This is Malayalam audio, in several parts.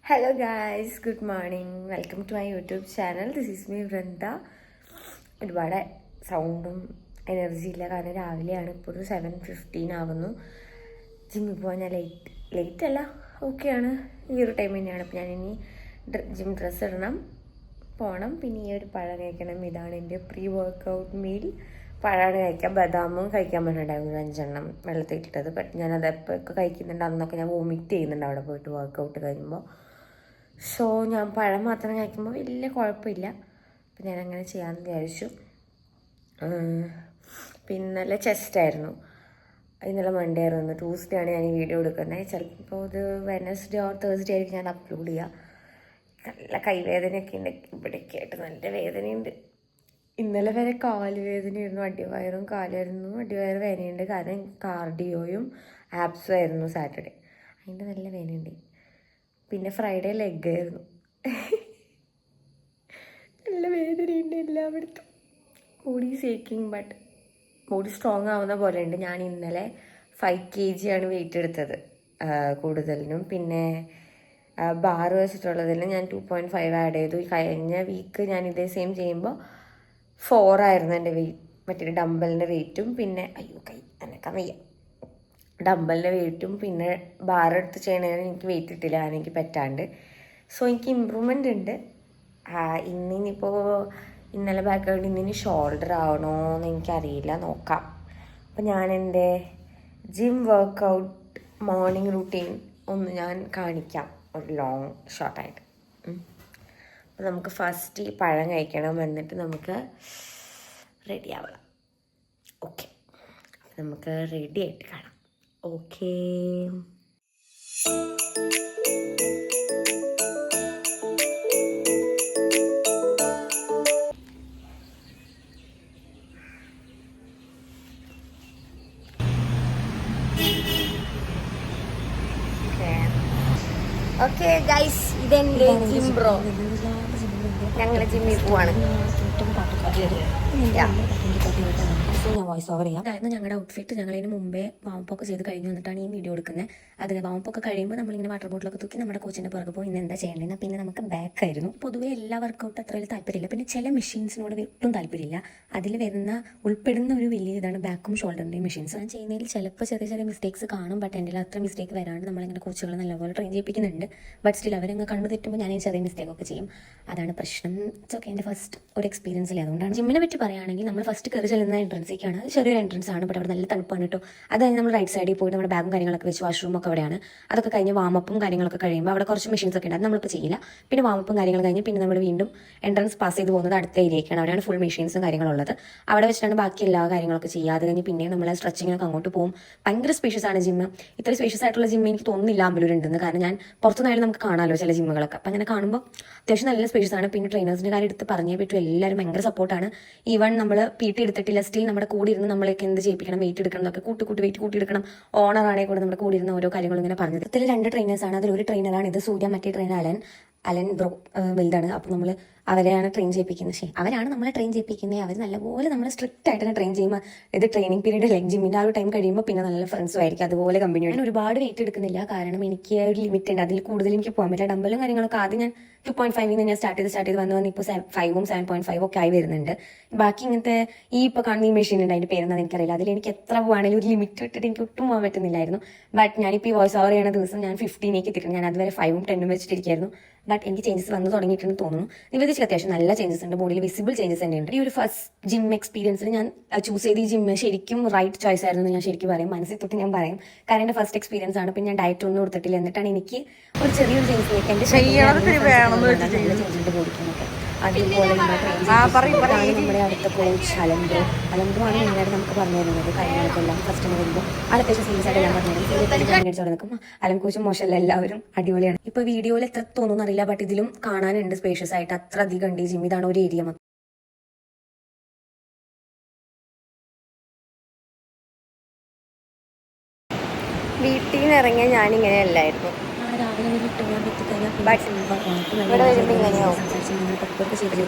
Hello guys, good morning. Welcome to my YouTube channel. This is me Vrinda. ഒരുപാട് സൗണ്ടും എനർജി ഇല്ല, കാരണം രാവിലെയാണ്. ഇപ്പോൾ ഒരു 7:15 ആവുന്നു. ജിമ്മിൽ പോകാൻ ഞാൻ ലേറ്റ് അല്ല, ഓക്കെയാണ്. ഈ ഒരു ടൈം തന്നെയാണ്. അപ്പോൾ ഞാനിനി ജിം ഡ്രസ്സ് ഇടണം, പോകണം. പിന്നെ ഈ ഒരു പഴം കഴിക്കണം. ഇതാണ് എൻ്റെ പ്രീ വർക്കൗട്ട് മീൽ. പഴമാണ് കഴിക്കാം. ബദാമും കഴിക്കാൻ പറ്റുന്നുണ്ടായിരുന്നു 5 വെള്ളത്തിലിട്ടത്. ബട്ട് ഞാനത് എപ്പോഴൊക്കെ കഴിക്കുന്നുണ്ട് അന്നൊക്കെ ഞാൻ വോമിറ്റ് ചെയ്യുന്നുണ്ട് അവിടെ പോയിട്ട് വർക്കൗട്ട് കഴിയുമ്പോൾ. സോ ഞാൻ പഴം മാത്രം കഴിക്കുമ്പോൾ വലിയ കുഴപ്പമില്ല. അപ്പം ഞാനങ്ങനെ ചെയ്യാമെന്ന് വിചാരിച്ചു. പിന്നെ ഇന്നലെ ചെസ്റ്റായിരുന്നു. ഇന്നലെ മൺഡേ ആയിരുന്നു. ട്യൂസ്ഡേ ആണ് ഞാൻ ഈ വീഡിയോ എടുക്കുന്നത്. ചിലപ്പോൾ ഇത് വെനസ്ഡേ ഓർ തേഴ്സ്ഡേ ആയിരിക്കും ഞാൻ അപ്ലോഡ് ചെയ്യുക. നല്ല കൈവേദനയൊക്കെ ഉണ്ട്, ഇവിടെയൊക്കെ ആയിട്ട് നല്ല വേദനയുണ്ട്. ഇന്നലെ വരെ കാലുവേദനയായിരുന്നു, അടിവയറും കാലായിരുന്നു. അടിവയറ് വേദനയുണ്ട്, കാരണം കാർഡിയോയും ആപ്സും ആയിരുന്നു സാറ്റർഡേ. അതിൻ്റെ നല്ല വേദനയുണ്ട്. പിന്നെ ഫ്രൈഡേ ലെഗ് ആയിരുന്നു. നല്ല വേദനയുണ്ട് എല്ലായിടത്തും. ബോഡി സേക്കിങ്, ബട്ട് ബോഡി സ്ട്രോങ് ആവുന്ന പോലെ ഉണ്ട്. ഞാൻ ഇന്നലെ 5 kg ആണ് വെയിറ്റ് എടുത്തത് കൂടുതലിനും. പിന്നെ ബാർ വെച്ചിട്ടുള്ളതിൽ ഞാൻ 2.5 ആഡ് ചെയ്തു. കഴിഞ്ഞ വീക്ക് ഞാൻ ഇതേ സെയിം ചെയ്യുമ്പോൾ 4 ആയിരുന്നു എൻ്റെ വെയിറ്റ്, മറ്റേ ഡമ്പലിൻ്റെ വെയിറ്റും. പിന്നെ കൈ അനക്കാൻ വയ്യ. ഡമ്പലിൻ്റെ വെയിറ്റും പിന്നെ ബാർ എടുത്ത് ചെയ്യണതിന് എനിക്ക് വെയിറ്റ് ഇട്ടില്ല, കാരണം എനിക്ക് പറ്റാണ്ട്. സോ എനിക്ക് ഇമ്പ്രൂവ്മെൻ്റ് ഉണ്ട്. ഇന്നിപ്പോൾ ഇന്നലെ ബാക്ക്ഗ്രൗണ്ട് ഇന്നിനി ഷോൾഡർ ആവണോ എന്ന് എനിക്കറിയില്ല, നോക്കാം. അപ്പം ഞാൻ എൻ്റെ ജിം വർക്കൗട്ട് മോർണിംഗ് റുട്ടീൻ ഒന്ന് ഞാൻ കാണിക്കാം, ഒരു ലോങ് ഷോർട്ടായിട്ട്. അപ്പം നമുക്ക് ഫസ്റ്റ് ഈ പഴം കഴിക്കണം, എന്നിട്ട് നമുക്ക് റെഡി ആവണം. ഓക്കെ, നമുക്ക് റെഡി ആയിട്ട് കാണാം. ഓക്കേ. ഓക്കെ ഗൈസ്, ഇതെന്റെ ജിം ബ്രോ. ഞങ്ങൾ ജിമ്മിൽ പോവാണ്. ഞാൻ വോയിസ് ഓവർ ചെയ്യാം. അതായിരുന്നു ഞങ്ങളുടെ ഔട്ട്ഫിറ്റ്. ഞങ്ങളതിന് മുമ്പേ വാമപ്പൊക്കെ ചെയ്ത് കഴിഞ്ഞ് വന്നിട്ടാണ് ഈ വീഡിയോ എടുക്കുന്നത്. അത് വാമപ്പൊക്കെ കഴിയുമ്പോൾ നമ്മളിങ്ങനെ വാട്ടർ ബോട്ടിലൊക്കെ തൂക്കി നമ്മുടെ കോച്ചിൻ്റെ പുറകെ പോയി ഇന്ന് എന്താ ചെയ്യേണ്ടത്. പിന്നെ നമുക്ക് ബാക്ക് ആയിരുന്നു. പൊതുവേ എല്ലാ വർക്കൗട്ട് അത്ര വലിയ താല്പര്യമില്ല. പിന്നെ ചില മെഷീൻസിനോട് ഒട്ടും താല്പര്യമില്ല. അതിൽ ഉൾപ്പെടുന്ന ഒരു വലിയ ഇതാണ് ബാക്കും ഷോൾഡറിൻ്റെയും മെഷീൻസ്. ഞാൻ ചെയ്യുന്നതിൽ ചിലപ്പോൾ ചെറിയ മിസ്റ്റേക്സ് കാണും. ബട്ട് എൻ്റെ അത്ര മിസ്റ്റേക്ക് വരാണ്ട് നമ്മളിങ്ങനെ കോച്ചുകൾ നല്ലപോലെ ട്രെയിൻ ചെയ്യിപ്പിക്കുന്നുണ്ട്. ബട്ട് സ്റ്റിൽ അവരങ്ങ് കണ്ണു തെറ്റുമ്പോൾ ഞാൻ ചെറിയ മിസ്റ്റേക്കൊക്കെ ചെയ്യും. അതാണ് പ്രശ്നം. ഇതൊക്കെ എൻ്റെ ഫസ്റ്റ് ഒരു എക്സ്പീരിയൻസ് ഇല്ല. അതുകൊണ്ടാണ് ജിമ്മിനെ പറ്റി പറയുകയാണെങ്കിൽ നമ്മൾ ഫസ്റ്റ് കയറി ചെല്ലുന്ന എൻട്രൻസിലേക്കാണ്. ചെറിയൊരു എൻട്രൻസ് ആണ്, ബട്ട് അവിടെ നല്ല തണുപ്പാണ് കേട്ടോ. അതായത് നമ്മൾ റൈറ്റ് സൈഡിൽ പോയിട്ട് നമ്മുടെ ബാഗും കാര്യങ്ങളൊക്കെ വെച്ച് വാഷ്റൂമൊക്കെ അവിടെയാണ്. അതൊക്കെ കഴിഞ്ഞ് വാമപ്പും കാര്യങ്ങളൊക്കെ കഴിയുമ്പോൾ അവിടെ കുറച്ച് മെഷീൻസ് ഒക്കെ ഉണ്ട്, അത് നമ്മളിപ്പോൾ ചെയ്യില്ല. പിന്നെ വാമപ്പും കാര്യങ്ങൾ കഴിഞ്ഞ് പിന്നെ നമ്മൾ വീണ്ടും എൻട്രൻസ് പാസ് ചെയ്ത് പോകുന്നത് അടുത്ത ഏരിയയ്ക്കാണ്. അവിടെയാണ് ഫുൾ മെഷീൻസും കാര്യങ്ങളുള്ളത്. അവിടെ വെച്ചിട്ടാണ് ബാക്കി എല്ലാ കാര്യങ്ങളൊക്കെ ചെയ്യുക. അത് കഴിഞ്ഞ് പിന്നെ നമ്മൾ സ്ട്രെച്ചിങ്ങിനൊക്കെ അങ്ങോട്ട് പോകും. ഭയങ്കര സ്പേഷ്യസ് ആണ് ജിമ്മ്. ഇത്ര സ്പേഷ്യസ് ആയിട്ടുള്ള ജിമ്മ് എനിക്ക് തോന്നുന്നില്ല അമ്പലൂരുണ്ടെന്ന്, കാരണം ഞാൻ പുറത്തുനിന്നായാലും നമുക്ക് കാണാമല്ലോ ചില ജിമ്മുകളൊക്കെ. അപ്പം അങ്ങനെ കാണുമ്പോൾ അത്യാവശ്യം നല്ല സ്പേഷ്യസ് ആണ്. പിന്നെ ട്രെയിനേഴ്സിൻ്റെ കാര്യം എടുത്ത് പറഞ്ഞേ പറ്റും, എല്ലാവരും ഭയങ്കര സപ്പോർട്ടാണ്. ഈവൺ നമ്മൾ PT എടുത്തിട്ടില്ല, സ്റ്റിൽ നമ്മുടെ കൂടെ ഇരുന്ന് നമ്മളൊക്കെ എന്ത് ചെയ്യിപ്പിക്കണം, വെയിറ്റ് എടുക്കണം എന്നൊക്കെ വെയിറ്റ് കൂട്ടിയെടുക്കണം. ഓണറാണെങ്കിൽ കൂടെ നമ്മുടെ കൂടെ ഇരുന്ന ഓരോ കാര്യങ്ങളും ഇങ്ങനെ പറഞ്ഞത്. ഇതിൽ 2 ട്രെയിനേഴ്സാണ്. അതിലൊരു ട്രെയിനറാണ് ഇത് സൂര്യ, മറ്റേ ട്രെയിനർ അലൻ ബ്രോ വലുതാണ്. അപ്പോൾ നമ്മൾ അവരെയാണ് ട്രെയിൻ ചെയ്യിപ്പിക്കുന്നത്. അവരാണ് നമ്മളെ ട്രെയിൻ ചെയ്യിപ്പിക്കുന്നത്. അവർ നല്ലപോലെ നമ്മളെ സ്ട്രിക്റ്റ് ആയിട്ട് തന്നെ ട്രെയിൻ ചെയ്യുമ്പോൾ ഇത് ട്രെയിനിങ് പീരീഡ് ലൈക്ക് ജിമ്മിൻ്റെ ആ ഒരു ടൈം കഴിയുമ്പോൾ പിന്നെ നല്ല ഫ്രണ്ട്സും ആയിരിക്കും. അതുപോലെ കമ്പനി. ഞാൻ ഒരുപാട് വെയിറ്റ് എടുക്കുന്നില്ല, കാരണം എനിക്ക് ഒരു ലിമിറ്റ് ഉണ്ട്. അതിൽ കൂടുതൽ എനിക്ക് പോകാൻ പറ്റില്ല. ഡമ്പലും കാര്യങ്ങളൊക്കെ ആദ്യം ഞാൻ 2.5 ഞാൻ സ്റ്റാർട്ട് ചെയ്ത് വന്ന് ഇപ്പോൾ 5ഉം 7.5 ഒക്കെ ആയി വരുന്നുണ്ട്. ബാക്കി ഇങ്ങനത്തെ ഈ ഇപ്പോൾ കാണുന്ന ഈ മെഷീൻ ഉണ്ട്, അതിൻ്റെ പേരെന്താണെന്ന് എനിക്കറിയില്ല. അതിൽ എനിക്ക് എത്ര പോവാണെങ്കിലും ഒരു ലിമിറ്റ് ഇട്ടിട്ട് എനിക്ക് ഒട്ടും പോകാൻ പറ്റുന്നില്ലായിരുന്നു. ബട്ട് ഞാനിപ്പോൾ ഈ വോയിസ് ഓവർ ചെയ്യുന്ന ദിവസം ഞാൻ 15 എത്തിയിട്ടുണ്ട്. ഞാൻ അതുവരെ 5ഉം 10ഉം വെച്ചിട്ടിരിക്കുകയായിരുന്നു. ബട്ട് എനിക്ക് ചേഞ്ചസ് വന്ന് തുടങ്ങിയിട്ടുണ്ടെന്ന് തോന്നുന്നു. നിവേദിച്ചിൽ അത്യാവശ്യം നല്ല ചേഞ്ചസ് ഉണ്ട്, ബോഡിയിൽ വിസിബിൾ ചേഞ്ചസ് തന്നെ ഉണ്ട്. ഈ ഒരു ഫസ്റ്റ് ജിം എക്സ്പീരിയൻസിൽ ഞാൻ ചൂസ് ചെയ്ത ഈ ജിമ്മ് ശരിക്കും റൈറ്റ് ചോയ്സ് ആയിരുന്നു ഞാൻ ശരിക്കും പറയും, മനസ്സിൽ തൊട്ട് ഞാൻ പറയും. കാരണം എൻ്റെ ഫസ്റ്റ് എക്സ്പീരിയൻസ് ആണ്. പിന്നെ ഞാൻ ഡയറ്റ് ഒന്നും കൊടുത്തിട്ടില്ല. എന്നിട്ടാണ് എനിക്ക് ഒരു ചെറിയൊരു ചേഞ്ച് എൻ്റെ ചേഞ്ചിൻ്റെ ബോഡിക്കുന്നൊക്കെ. അതുപോലെ നമ്മുടെ അടുത്ത കോച്ച് അലംബ്രോ ആണ് മെയിനായിട്ട് നമുക്ക് പറഞ്ഞു തരുന്നത് കാര്യങ്ങളൊക്കെ എല്ലാം. ഫസ്റ്റ് വരുമ്പോൾ അത്യാവശ്യം സീരിയസ് ആയിട്ട് എല്ലാം പറഞ്ഞു തരും. അലം കോച്ചും മോശമല്ല, എല്ലാവരും അടിപൊളിയാണ്. ഇപ്പോൾ വീഡിയോയിൽ എത്ര തോന്നുന്നു അറിയില്ല, ബട്ട് ഇതിലും കാണാനുണ്ട് സ്പേഷ്യസ് ആയിട്ട്. അത്ര അധികം ഉണ്ട് ഈ ജിം. ഇതാണ് ഒരു ഏരിയ. വീട്ടിൽ നിന്ന് ഇറങ്ങിയാൽ ഞാനിങ്ങനെയല്ലായിരുന്നു. രാവിലെ ഇവിടെ വരുമ്പോൾ ഇങ്ങനെയാവും. നമ്മൾ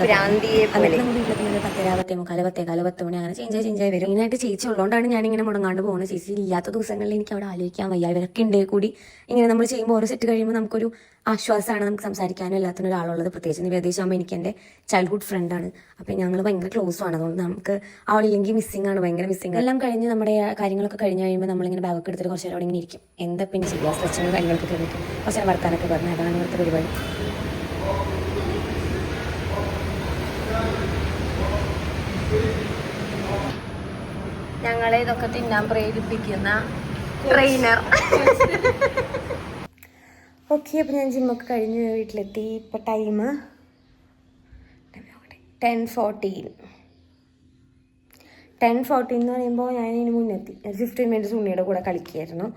10 മണി അങ്ങനെ ചേഞ്ചായി വരും. മെയിനായിട്ട് ചേച്ചി ഉള്ളതുകൊണ്ടാണ് ഞാനിങ്ങനെ മുടങ്ങാണ്ട് പോകുന്നത്. ചേച്ചി ഇല്ലാത്ത ദിവസങ്ങളിൽ എനിക്ക് അവിടെ ആലോചിക്കാൻ വയ്യ. ഇവരൊക്കെ ഉണ്ടേ കൂടി ഇങ്ങനെ നമ്മൾ ചെയ്യുമ്പോൾ ഓരോ സെറ്റ് കഴിയുമ്പോൾ നമുക്കൊരു ആശ്വാസമാണ് നമുക്ക് സംസാരിക്കാനും എല്ലാത്തിനും ഒരാളുള്ളത്. പ്രത്യേകിച്ച് നിവേദേശമാകുമ്പോൾ എനിക്ക് എൻ്റെ ചൈൽഡ്ഹുഡ് ഫ്രണ്ടാണ്. അപ്പം ഞങ്ങൾ ഭയങ്കര ക്ലോസ് ആണ്. അതുകൊണ്ട് നമുക്ക് അവളില്ലെങ്കിൽ മിസ്സിംഗ് ആണ്, ഭയങ്കര മിസ്സിംഗ്. എല്ലാം കഴിഞ്ഞ് നമ്മുടെ കാര്യങ്ങളൊക്കെ കഴിഞ്ഞ് കഴിയുമ്പോൾ നമ്മളിങ്ങനെ ബാഗൊക്കെ എടുത്തിട്ട് കുറച്ച് നേരം അവിടെ ഇങ്ങനെ ഇരിക്കും. എന്താ പിന്നെ ചെയ്യുക, സ്ട്രെച്ചിങ് കാര്യങ്ങളൊക്കെ കഴിഞ്ഞിട്ട് കുറച്ച് നേരം വർത്താനൊക്കെ പറഞ്ഞ് അതാണ് ഇവിടുത്തെ പരിപാടി. ഞങ്ങളെ ഇതൊക്കെ തിന്നാൻ പ്രേരിപ്പിക്കുന്ന ട്രെയിനർ. ഓക്കെ, അപ്പോൾ ഞാൻ ജിമ്മൊക്കെ കഴിഞ്ഞ് വീട്ടിലെത്തി. ഇപ്പോൾ ടൈം 10:14 എന്ന് പറയുമ്പോൾ ഞാൻ ഇതിന് മുന്നെത്തി. 15 മിനിറ്റ്സ് ഉണ്ണിയുടെ കൂടെ കളിക്കുകയായിരുന്നു.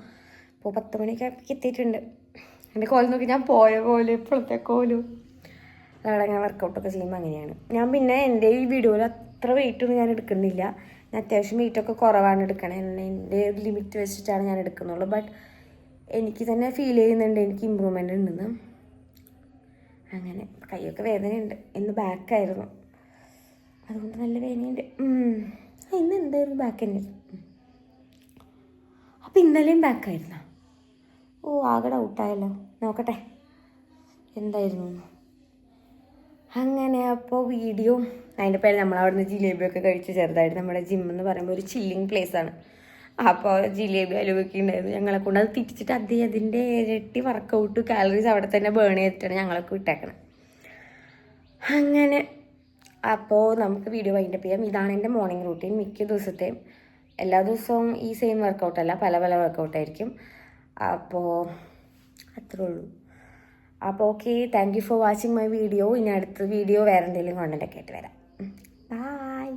അപ്പോൾ 10 മണിയൊക്കെ എത്തിയിട്ടുണ്ട്. എൻ്റെ കോലം നോക്കി ഞാൻ പോയ പോലെ ഇപ്പോഴത്തെ കോലും. അതവിടെ ഞാൻ വർക്കൗട്ടൊക്കെ ചെയ്യുമ്പോൾ അങ്ങനെയാണ് ഞാൻ. പിന്നെ എൻ്റെ ഈ വീഡിയോയിൽ അത്ര വെയിറ്റൊന്നും ഞാൻ എടുക്കുന്നില്ല. ഞാൻ അത്യാവശ്യം വെയിറ്റൊക്കെ കുറവാണ് എടുക്കണേ. എൻ്റെ ഒരു ലിമിറ്റ് വെച്ചിട്ടാണ് ഞാൻ എടുക്കുന്നുള്ളൂ. ബട്ട് എനിക്ക് തന്നെ ഫീൽ ചെയ്യുന്നുണ്ട് എനിക്ക് ഇമ്പ്രൂവ്മെൻ്റ് ഉണ്ടെന്ന്. അങ്ങനെ കൈയൊക്കെ വേദനയുണ്ട്. ഇന്ന് ബാക്കായിരുന്നു, അതുകൊണ്ട് നല്ല വേദനയുണ്ട്. ഇന്ന് എന്തായിരുന്നു ബാക്ക് തന്നെ. അപ്പം ഇന്നലെയും ബാക്കായിരുന്നോ? ഓ, ആകെ ഡൗട്ടായല്ലോ. നോക്കട്ടെ എന്തായിരുന്നു. അങ്ങനെ അപ്പോൾ വീഡിയോ അതിൻ്റെ പേര് നമ്മളവിടുന്ന് ജിലേബിയൊക്കെ കഴിച്ച് ചെറുതായിട്ട്. നമ്മുടെ ജിം എന്ന് പറയുമ്പോൾ ഒരു ചില്ലിങ് പ്ലേസാണ്. അപ്പോൾ ജിലേബി അലുവൊക്കെ ഉണ്ടായിരുന്നു. ഞങ്ങളെ കൊണ്ട് അത് തിരിച്ചിട്ട് അതിൻ്റെ ഇരട്ടി വർക്കൗട്ട് കാലറീസ് അവിടെ തന്നെ ബേൺ ചെയ്തിട്ടാണ് ഞങ്ങളൊക്കെ വിട്ടേക്കണം. അങ്ങനെ അപ്പോൾ നമുക്ക് വീഡിയോ വൈൻഡപ്പ് ചെയ്യാം. ഇതാണ് എൻ്റെ മോർണിംഗ് റൂട്ടീൻ. മിക്ക ദിവസത്തെയും എല്ലാ ദിവസവും ഈ സെയിം വർക്കൗട്ടല്ല, പല പല വർക്കൗട്ടായിരിക്കും. അപ്പോൾ അത്രേ ഉള്ളൂ. അപ്പോൾ okay, thank you for watching my video. ഇനി അടുത്ത വീഡിയോ വേറെ എന്തെങ്കിലും കോണ്ടൻ്റൊക്കെ ആയിട്ട് വരാം. ബൈ.